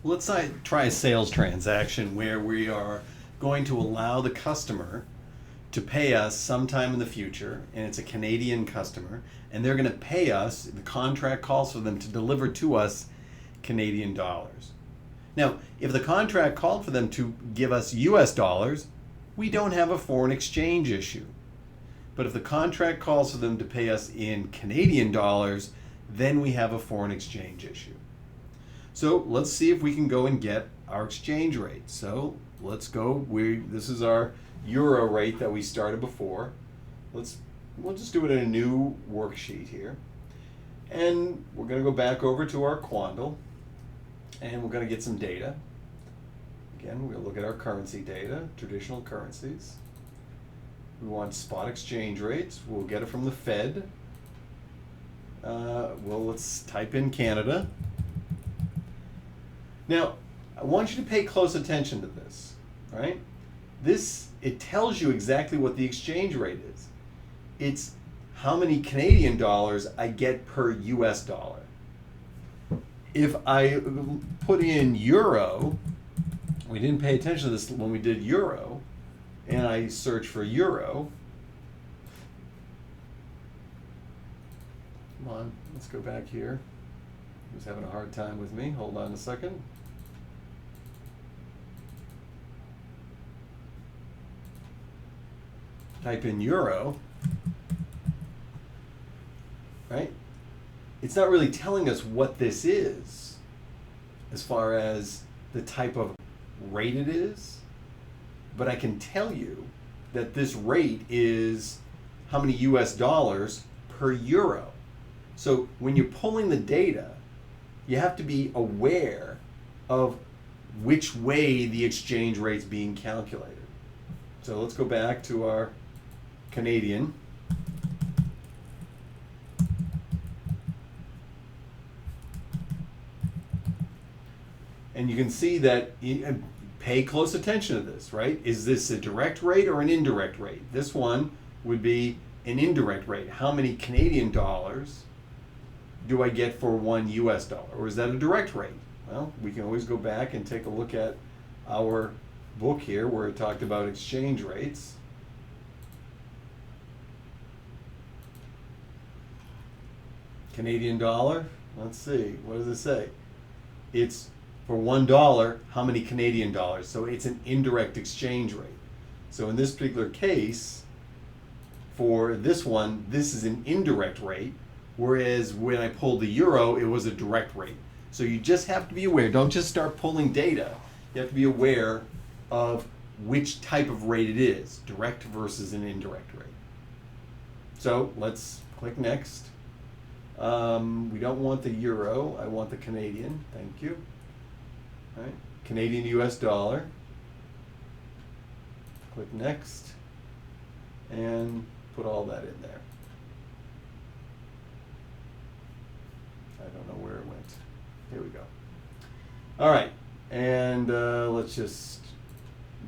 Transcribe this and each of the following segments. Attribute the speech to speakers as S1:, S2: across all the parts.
S1: Let's try a sales transaction where we are going to allow the customer to pay us sometime in the future, and it's a Canadian customer, and they're going to pay us, the contract calls for them to deliver to us Canadian dollars. Now, if the contract called for them to give us US dollars, we don't have a foreign exchange issue. But if the contract calls for them to pay us in Canadian dollars, then we have a foreign exchange issue. So let's see if we can go and get our exchange rate. So let's go. This is our euro rate that we started before. We'll just do it in a new worksheet here. And we're going to go back over to our Quandl, and we're going to get some data. Again, we'll look at our currency data, traditional currencies. We want spot exchange rates. We'll get it from the Fed. Let's type in Canada. Now, I want you to pay close attention to this, right? It tells you exactly what the exchange rate is. It's how many Canadian dollars I get per US dollar. If I put in euro, we didn't pay attention to this when we did euro, and I search for euro. Come on, let's go back here. Who's having a hard time with me? Hold on a second. Type in euro, right? It's not really telling us what this is as far as the type of rate it is, but I can tell you that this rate is how many US dollars per euro. So when you're pulling the data, you have to be aware of which way the exchange rate's being calculated. So let's go back to our Canadian. And you can see that, pay close attention to this, right? Is this a direct rate or an indirect rate? This one would be an indirect rate. How many Canadian dollars do I get for one US dollar? Or is that a direct rate? Well, we can always go back and take a look at our book here where it talked about exchange rates. Canadian dollar, let's see, what does it say? It's for $1, how many Canadian dollars? So it's an indirect exchange rate. So in this particular case, for this one, this is an indirect rate, whereas when I pulled the euro, it was a direct rate. So you just have to be aware, don't just start pulling data. You have to be aware of which type of rate it is, direct versus an indirect rate. So let's click next. We don't want the euro, I want the Canadian, thank you. All right. Canadian US dollar. Click next and put all that in there. I don't know where it went. Here we go. All right, and let's just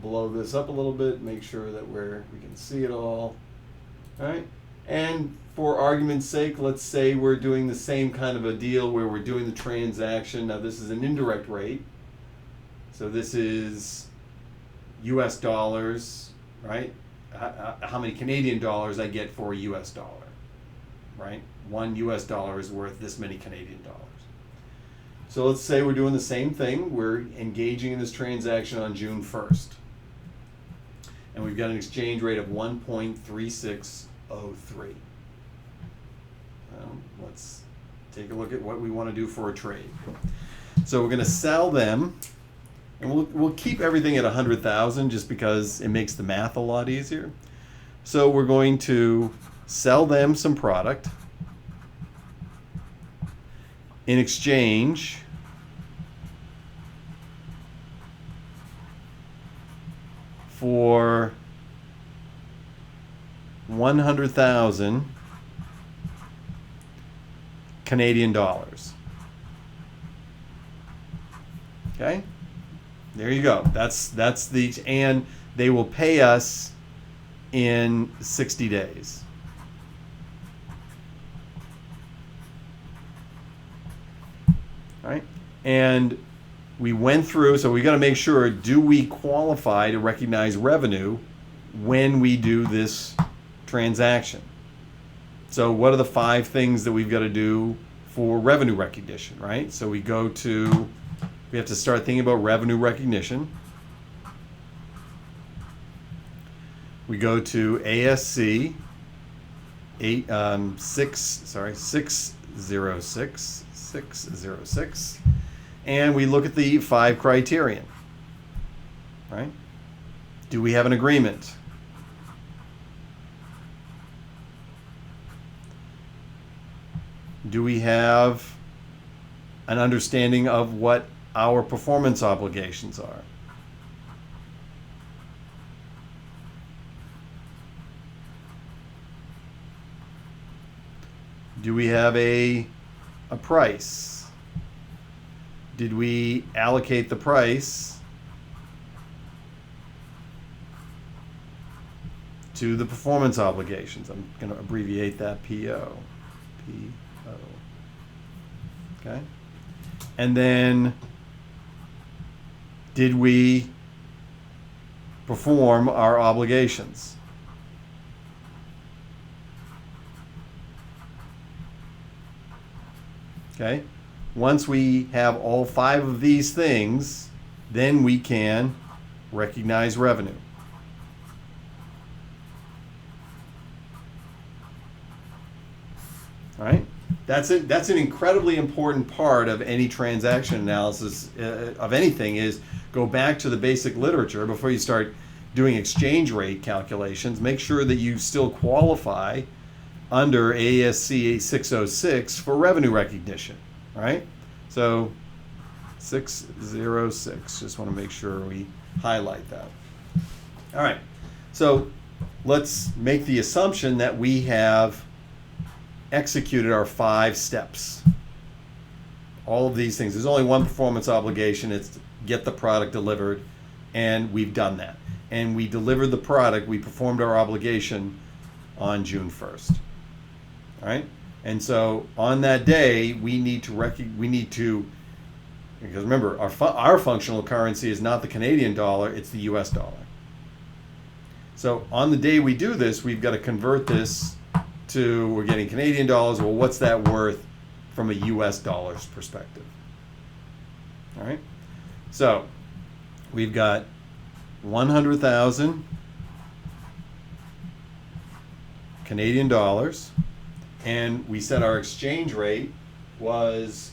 S1: blow this up a little bit, make sure that we can see it all. All right, and for argument's sake, let's say we're doing the same kind of a deal where we're doing the transaction. Now this is an indirect rate. So this is US dollars, right? How many Canadian dollars I get for a US dollar, right? One US dollar is worth this many Canadian dollars. So let's say we're doing the same thing. We're engaging in this transaction on June 1st. And we've got an exchange rate of 1.3603. Let's take a look at what we want to do for a trade. So we're going to sell them, and we'll keep everything at 100,000 just because it makes the math a lot easier. So we're going to sell them some product in exchange for 100,000 Canadian dollars. Okay, there you go. That's the, and they will pay us in 60 days. All right, and we went through, so we got to make sure, do we qualify to recognize revenue when we do this transaction? So what are the 5 things that we've got to do for revenue recognition, right? So we have to start thinking about revenue recognition. We go to ASC 606, and we look at the 5 criterion, right? Do we have an agreement? Do we have an understanding of what our performance obligations are? Do we have a price? Did we allocate the price to the performance obligations? I'm going to abbreviate that PO. Okay. And then, did we perform our obligations? Okay. Once we have all 5 of these things, then we can recognize revenue. All right. That's it. That's an incredibly important part of any transaction analysis of anything, is go back to the basic literature before you start doing exchange rate calculations. Make sure that you still qualify under ASC 606 for revenue recognition, right? So 606, just want to make sure we highlight that. All right, so let's make the assumption that we have executed our 5 steps. All of these things. There's only one performance obligation. It's to get the product delivered, and we've done that. And we delivered the product. We performed our obligation on June 1st. All right? And so on that day, we need to because remember, our functional currency is not the Canadian dollar, it's the US dollar. So on the day we do this, we've got to convert this to, we're getting Canadian dollars. Well, what's that worth from a US dollars perspective? All right. So we've got 100,000 Canadian dollars, and we said our exchange rate was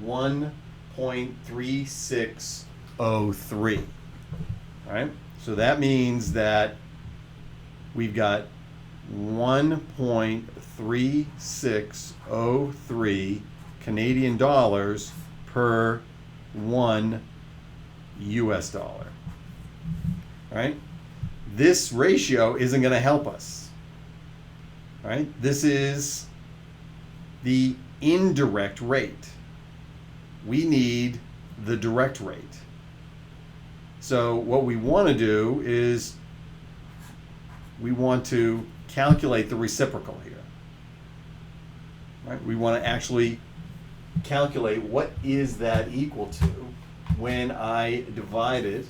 S1: 1.3603. All right. So that means that we've got 1.3603 Canadian dollars per 1 US dollar. All right? This ratio isn't going to help us. All right? This is the indirect rate. We need the direct rate. So what we want to do is we want to calculate the reciprocal here. Right? We want to actually calculate what is that equal to when I divide it,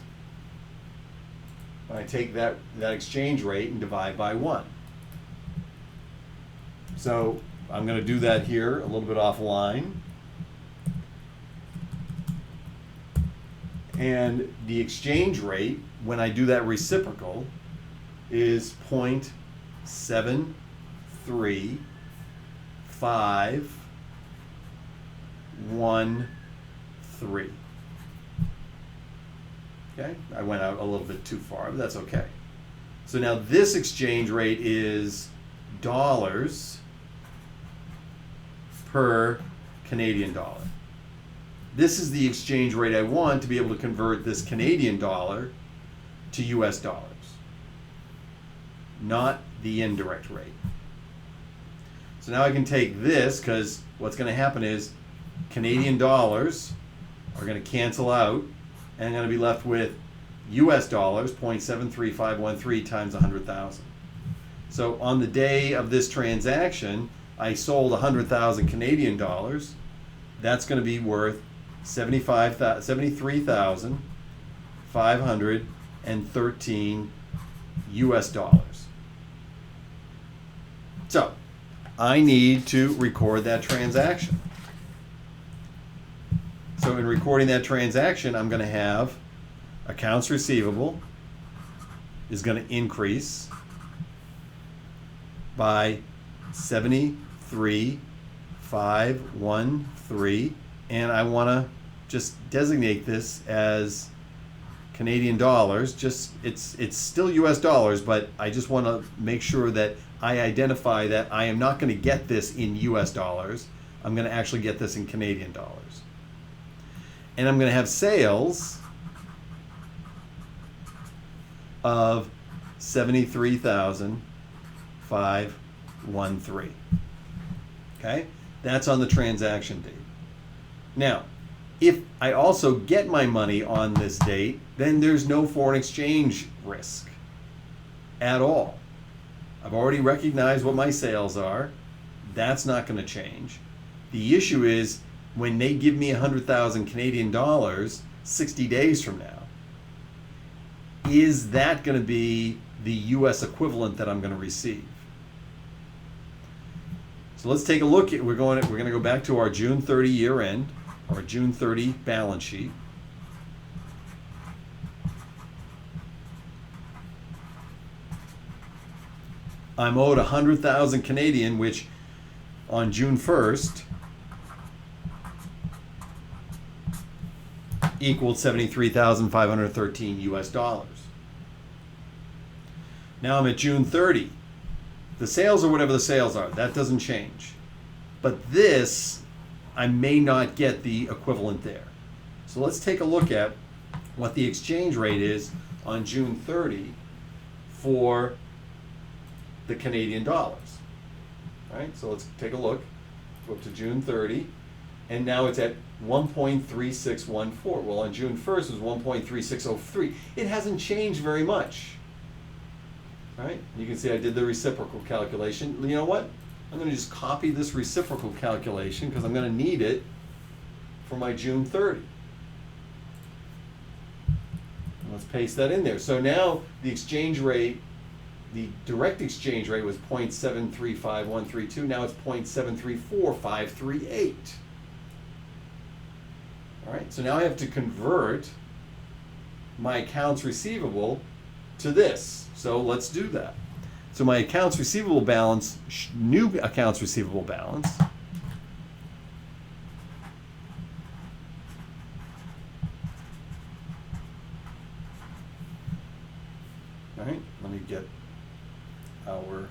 S1: when I take that exchange rate and divide by 1. So I'm going to do that here a little bit offline. And the exchange rate, when I do that reciprocal, is 0.73513. Okay, I went out a little bit too far, but that's okay. So now this exchange rate is dollars per Canadian dollar. This is the exchange rate I want to be able to convert this Canadian dollar to US dollars, not the indirect rate. So now I can take this, because what's going to happen is Canadian dollars are going to cancel out, and I'm going to be left with US dollars, 0.73513 times 100,000. So on the day of this transaction, I sold 100,000 Canadian dollars. That's going to be worth $73,513 US dollars. So I need to record that transaction. So in recording that transaction, I'm going to have accounts receivable is going to increase by 73,513, and I want to just designate this as Canadian dollars. Just it's still US dollars, but I just want to make sure that I identify that I am not going to get this in US dollars. I'm going to actually get this in Canadian dollars. And I'm going to have sales of 73,513. Okay? That's on the transaction date. Now, if I also get my money on this date, then there's no foreign exchange risk at all. I've already recognized what my sales are. That's not going to change. The issue is when they give me 100,000 Canadian dollars 60 days from now, is that going to be the US equivalent that I'm going to receive? So let's take a look at, we're going to go back to our June 30 year end, our June 30 balance sheet. I'm owed 100,000 Canadian, which on June 1st equaled 73,513 US dollars. Now I'm at June 30. The sales are whatever the sales are. That doesn't change. But this, I may not get the equivalent there. So let's take a look at what the exchange rate is on June 30 for the Canadian dollars. All right, so let's take a look. Go up to June 30, and now it's at 1.3614. Well, on June 1st it was 1.3603. It hasn't changed very much. All right, you can see I did the reciprocal calculation. You know what? I'm going to just copy this reciprocal calculation because I'm going to need it for my June 30. Let's paste that in there. So now the exchange rate, the direct exchange rate was 0.735132. Now it's 0.734538. All right, so now I have to convert my accounts receivable to this. So let's do that. So my accounts receivable balance, new accounts receivable balance, all right, let me get our,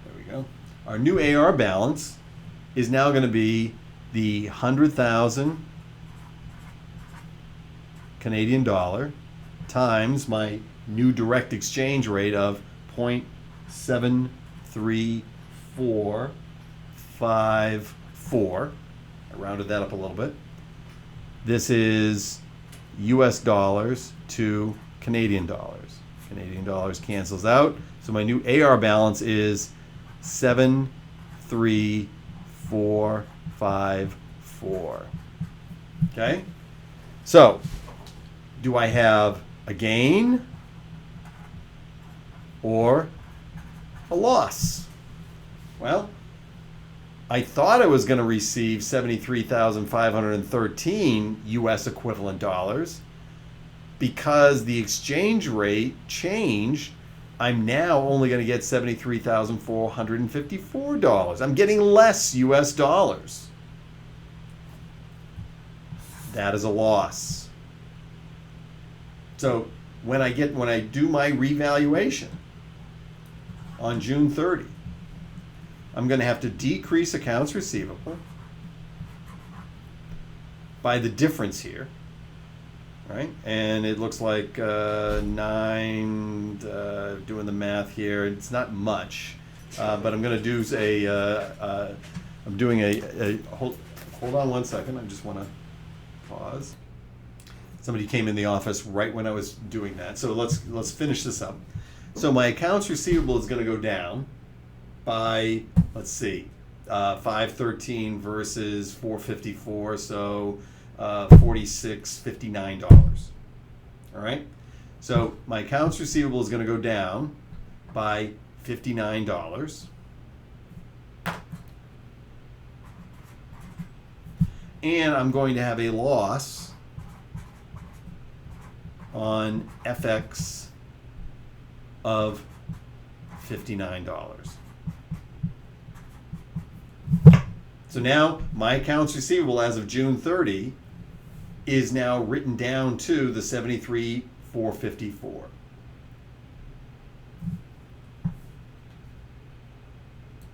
S1: there we go. Our new AR balance is now going to be the 100,000 Canadian dollar times my new direct exchange rate of 0.73454. I rounded that up a little bit. This is US dollars to Canadian dollars. Canadian dollars cancels out. So my new AR balance is 73454. Okay? So, do I have a gain or a loss? Well, I thought I was going to receive 73,513 US equivalent dollars. Because the exchange rate changed, I'm now only going to get $73,454. I'm getting less US dollars. That is a loss. So when I do my revaluation on June 30, I'm going to have to decrease accounts receivable by the difference here, right? And it looks like 9, doing the math here, it's not much, but I'm going to do I'm doing hold on one second, I just want to pause. Somebody came in the office right when I was doing that. So let's finish this up. So my accounts receivable is going to go down by, let's see, 513 versus 454, so $46.59. All right. So my accounts receivable is going to go down by $59. And I'm going to have a loss on FX of $59. So now my accounts receivable as of June 30 is now written down to the 73,454.